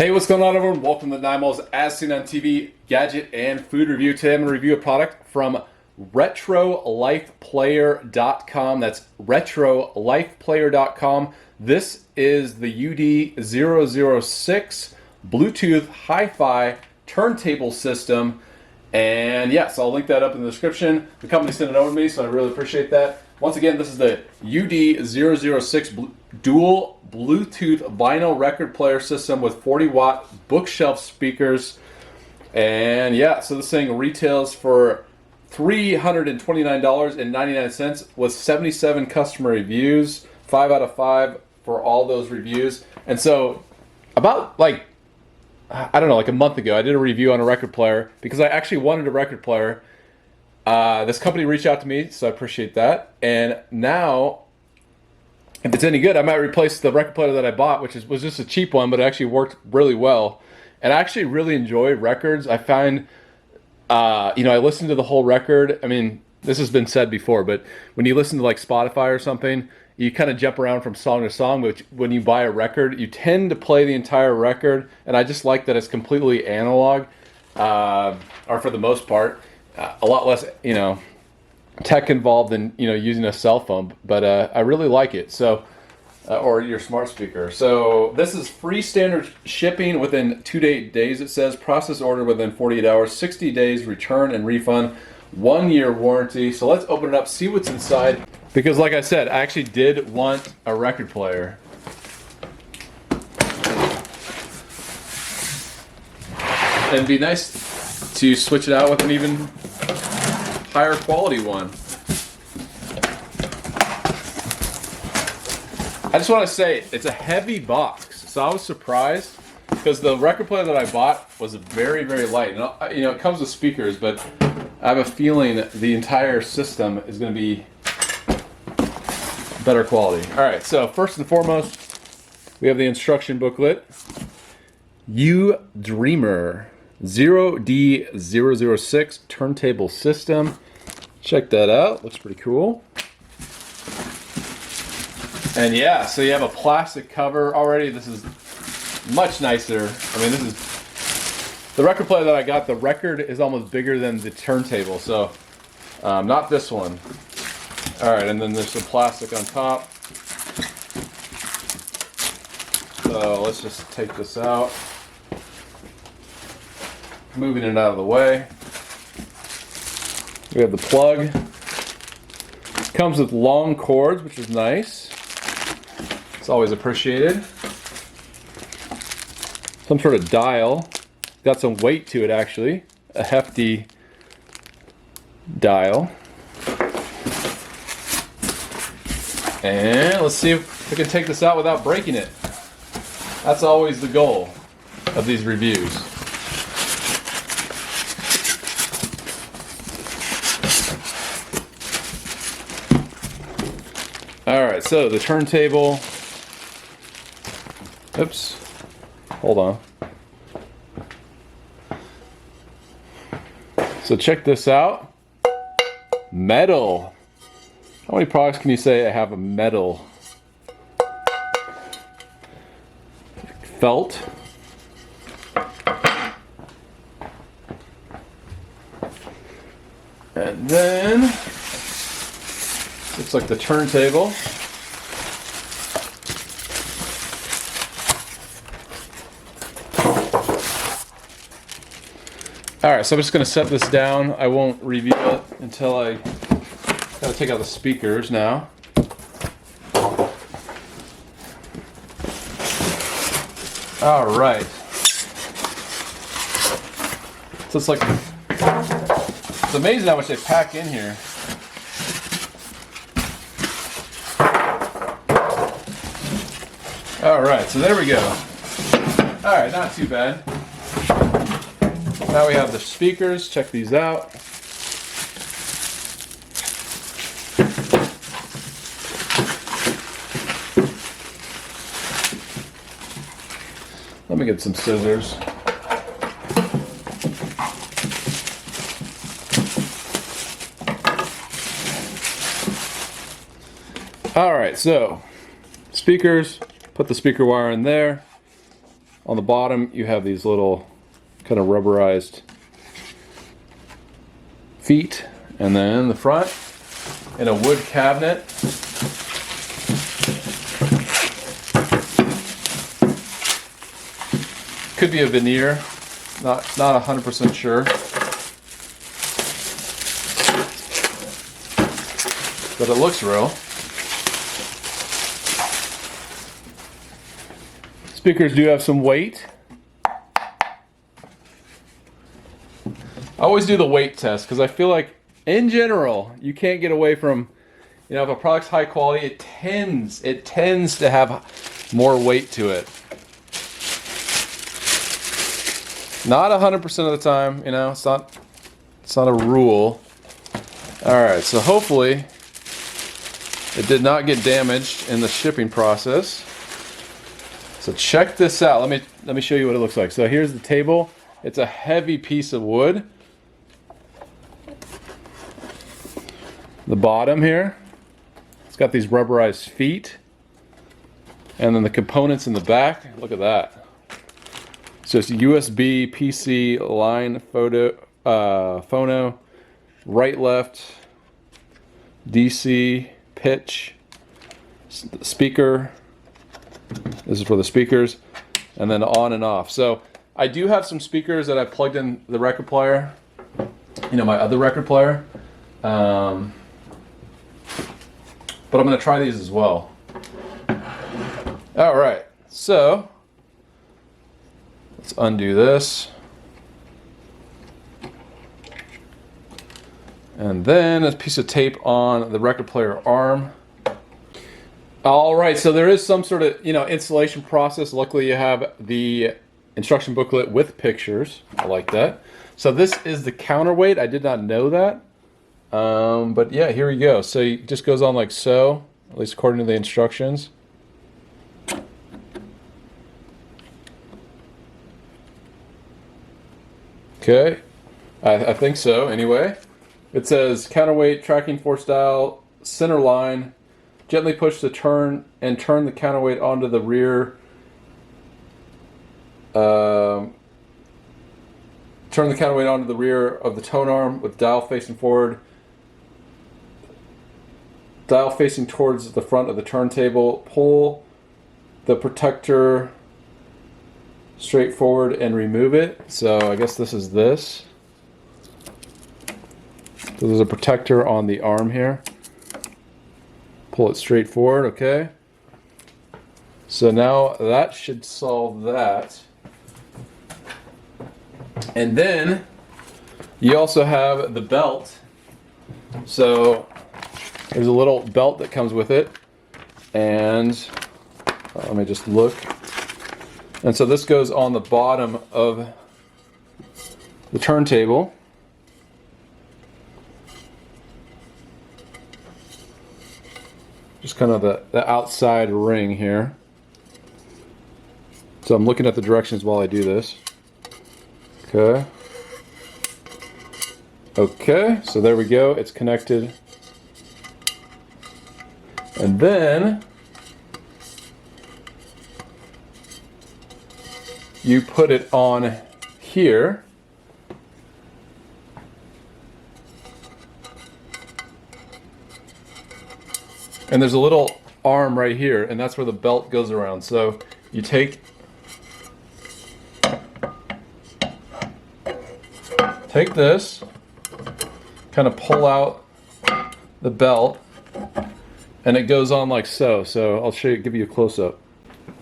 Hey, what's going on, everyone? Welcome to Nymal's As Seen on TV Gadget and Food Review. Today I'm going to review a product from RetroLifePlayer.com. That's RetroLifePlayer.com. This is the UD006 Bluetooth Hi-Fi turntable system. And yes, I'll link that up in the description. The company sent it over to me, so I really appreciate that. Once again, this is the UD006 dual Bluetooth vinyl record player system with 40-watt bookshelf speakers. And yeah, so this thing retails for $329.99 with 77 customer reviews, 5 out of 5 for all those reviews. And so about like, I don't know, like a month ago, I did a review on a record player because I actually wanted a record player. This company reached out to me, so I appreciate that. And now, if it's any good, I might replace the record player that I bought, which was just a cheap one, but it actually worked really well. And I actually really enjoy records. I find, I listen to the whole record. I mean, this has been said before, but when you listen to like Spotify or something, you kind of jump around from song to song, but when you buy a record, you tend to play the entire record. And I just like that it's completely analog, or for the most part, a lot less, tech involved than using a cell phone, but I really like it. So or your smart speaker. So this is free standard shipping within 2 to 8 days. It says process order within 48 hours, 60 days return and refund, 1 year warranty. So let's open it up, see what's inside, because like I said, I actually did want a record player. And it'd be nice to switch it out with an even higher quality one. I just want to say, it's a heavy box, so I was surprised because the record player that I bought was very, very light. And it comes with speakers, but I have a feeling the entire system is going to be better quality. All right, so first and foremost, we have the instruction booklet. UD006 turntable system. Check that out. Looks pretty cool. And yeah, so you have a plastic cover already. This is much nicer. I mean, this is the record player that I got. The record is almost bigger than the turntable, so not this one. All right, and then there's some plastic on top. So let's just take this out. Moving it out of the way. We have the plug. Comes with long cords, which is nice. It's always appreciated. Some sort of dial. Got some weight to it, actually. A hefty dial. And let's see if we can take this out without breaking it. That's always the goal of these reviews. Alright, so the turntable. Oops. Hold on. So check this out. Metal. How many products can you say I have a metal? Felt. And then looks like the turntable. Alright, so I'm just going to set this down. I won't review it until I gotta take out the speakers now. Alright. So it's like, it's amazing how much they pack in here. Alright, so there we go. Alright, not too bad. Now we have the speakers. Check these out. Let me get some scissors. Alright, so speakers, put the speaker wire in there. On the bottom, you have these little kind of rubberized feet, and then the front in a wood cabinet. Could be a veneer, not 100% sure. But it looks real. Speakers do have some weight. I always do the weight test because I feel like, in general, you can't get away from, you know, if a product's high quality, it tends to have more weight to it. Not 100% of the time, you know, it's not a rule. All right, so hopefully it did not get damaged in the shipping process. So check this out. Let me show you what it looks like. So here's the table. It's a heavy piece of wood. The bottom here, it's got these rubberized feet. And then the components in the back, look at that. So it's a USB PC line phono, right left, DC, pitch, speaker. This is for the speakers, and then on and off. So I do have some speakers that I plugged in the record player, you know, my other record player. But I'm going to try these as well. All right, so let's undo this. And then a piece of tape on the record player arm. All right, so there is some sort of, you know, installation process. Luckily you have the instruction booklet with pictures. I like that. So this is the counterweight. I did not know that. But yeah, here we go. So it just goes on like so, at least according to the instructions. Okay, I think so anyway. It says counterweight, tracking force dial, center line, gently push the turn and turn the counterweight onto the rear. Turn the counterweight onto the rear of the tone arm with dial facing forward. Dial facing towards the front of the turntable. Pull the protector straight forward and remove it. So I guess this is this. So there's a protector on the arm here. Pull it straight forward, okay. So now that should solve that. And then you also have the belt. So there's a little belt that comes with it. And let me just look. And so this goes on the bottom of the turntable. Just kind of the outside ring here. So I'm looking at the directions while I do this. Okay. Okay, so there we go. It's connected. And then you put it on here. And there's a little arm right here, and that's where the belt goes around. So you take this, kind of pull out the belt, and it goes on like so. So I'll show you, give you a close-up.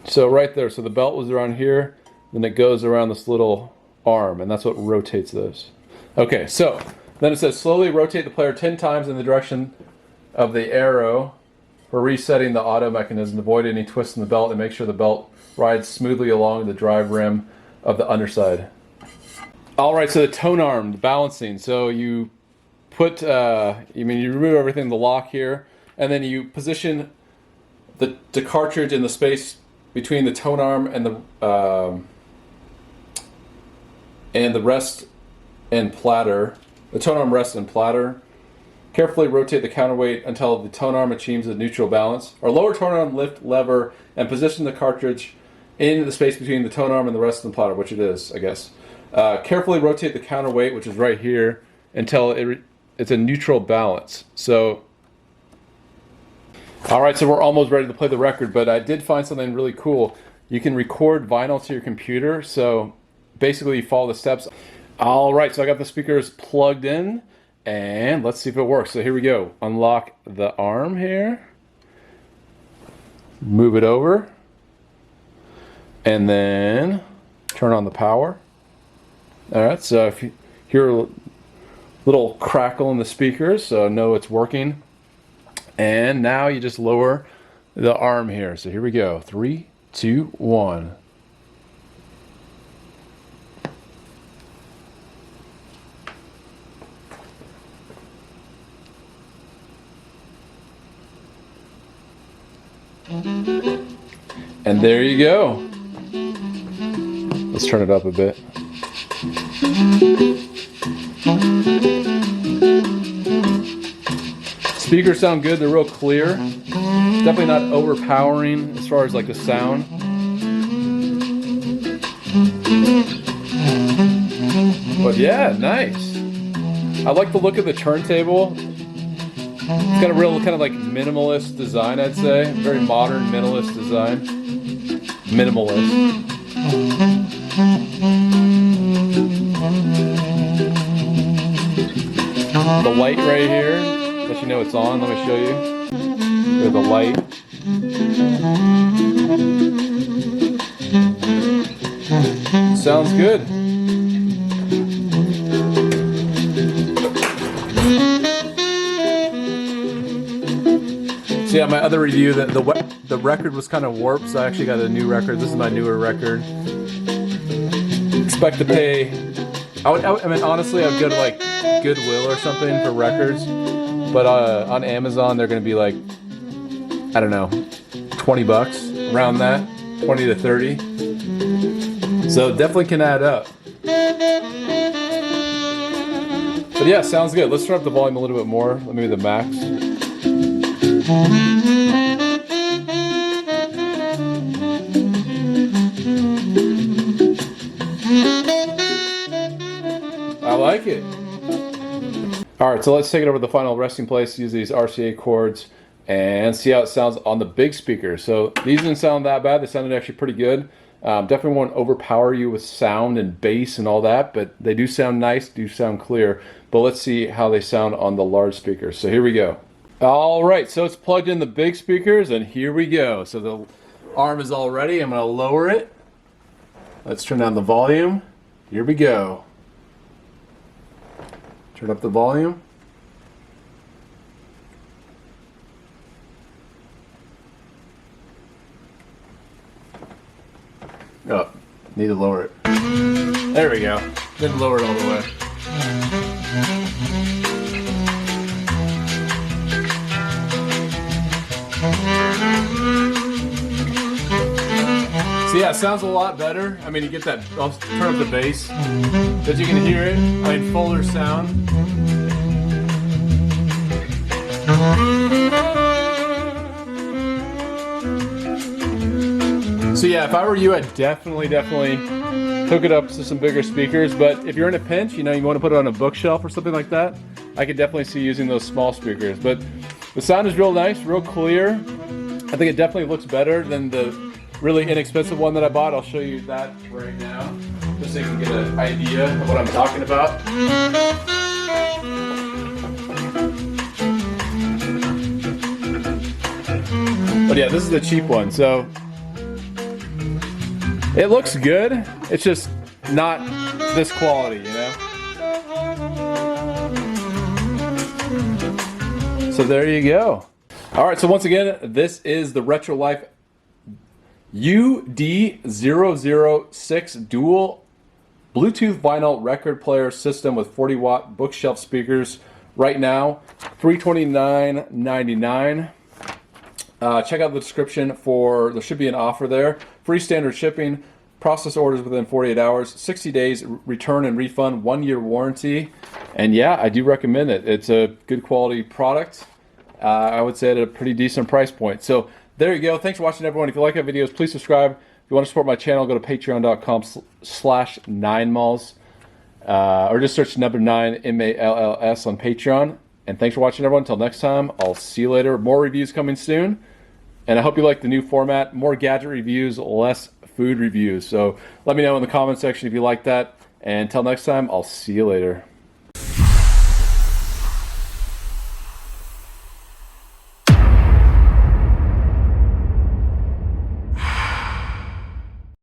So right there, so the belt was around here, then it goes around this little arm, and that's what rotates this. Okay, so then it says slowly rotate the player 10 times in the direction of the arrow for resetting the auto mechanism to avoid any twists in the belt and make sure the belt rides smoothly along the drive rim of the underside. All right, so the tone arm, the balancing. So you put, you remove everything, the lock here, and then you position the cartridge in the space between the tone arm and the rest and platter. The tone arm rest and platter. Carefully rotate the counterweight until the tone arm achieves a neutral balance. Or lower tone arm lift lever and position the cartridge in the space between the tone arm and the rest of the platter, which it is, I guess. Carefully rotate the counterweight, which is right here, until it's a neutral balance. So, all right, so we're almost ready to play the record, but I did find something really cool. You can record vinyl to your computer, so basically you follow the steps. All right, so I got the speakers plugged in, and let's see if it works. So here we go. Unlock the arm here. Move it over. And then turn on the power. All right, so if you hear a little crackle in the speakers, so know it's working. And now you just lower the arm here. So here we go. 3, 2, 1. And there you go. Let's turn it up a bit. Speakers sound good, they're real clear. Definitely not overpowering as far as like the sound. But yeah, nice. I like the look of the turntable. It's got a real kind of like minimalist design, I'd say. Very modern minimalist design. Minimalist. The light right here, let you know it's on. Let me show you. Here's the light. Sounds good. So yeah, my other review, the record was kind of warped, so I actually got a new record. This is my newer record. Expect to pay, I mean, honestly, I would go to like Goodwill or something for records, but on Amazon they're going to be like, I don't know, 20 bucks, around that, 20 to 30. So definitely can add up. But yeah, sounds good. Let's turn up the volume a little bit more. Let me do the max. I like it. Alright, so let's take it over to the final resting place, use these RCA cords, and see how it sounds on the big speaker. So these didn't sound that bad, they sounded actually pretty good. Definitely won't overpower you with sound and bass and all that, but they do sound nice, do sound clear. But let's see how they sound on the large speakers. So here we go. Alright, so it's plugged in the big speakers, and here we go. So the arm is all ready. I'm going to lower it. Let's turn down the volume. Here we go. Turn up the volume. Oh, need to lower it. There we go. Didn't lower it all the way. So yeah, it sounds a lot better. I mean, you get that, I'll turn up the bass, but you can hear it. I mean, fuller sound. So yeah, if I were you, I'd definitely hook it up to some bigger speakers. But if you're in a pinch, you know, you want to put it on a bookshelf or something like that, I could definitely see using those small speakers. But the sound is real nice, real clear. I think it definitely looks better than the really inexpensive one that I bought. I'll show you that right now, just so you can get an idea of what I'm talking about. But yeah, this is the cheap one, so it looks good. It's just not this quality, you know? So there you go. All right, so once again, this is the RetroLife UD006 dual Bluetooth vinyl record player system with 40-watt bookshelf speakers. Right now, $329.99. Check out the description for, there should be an offer there. Free standard shipping, process orders within 48 hours, 60 days return and refund, 1-year warranty. And yeah, I do recommend it. It's a good quality product. I would say at a pretty decent price point. So there you go. Thanks for watching, everyone. If you like our videos, please subscribe. you want to support my channel, go to patreon.com/9malls. Or just search number 9 MALLS on Patreon. And thanks for watching, everyone. Until next time, I'll see you later. More reviews coming soon. And I hope you like the new format. More gadget reviews, less food reviews. So let me know in the comment section if you like that. And until next time, I'll see you later.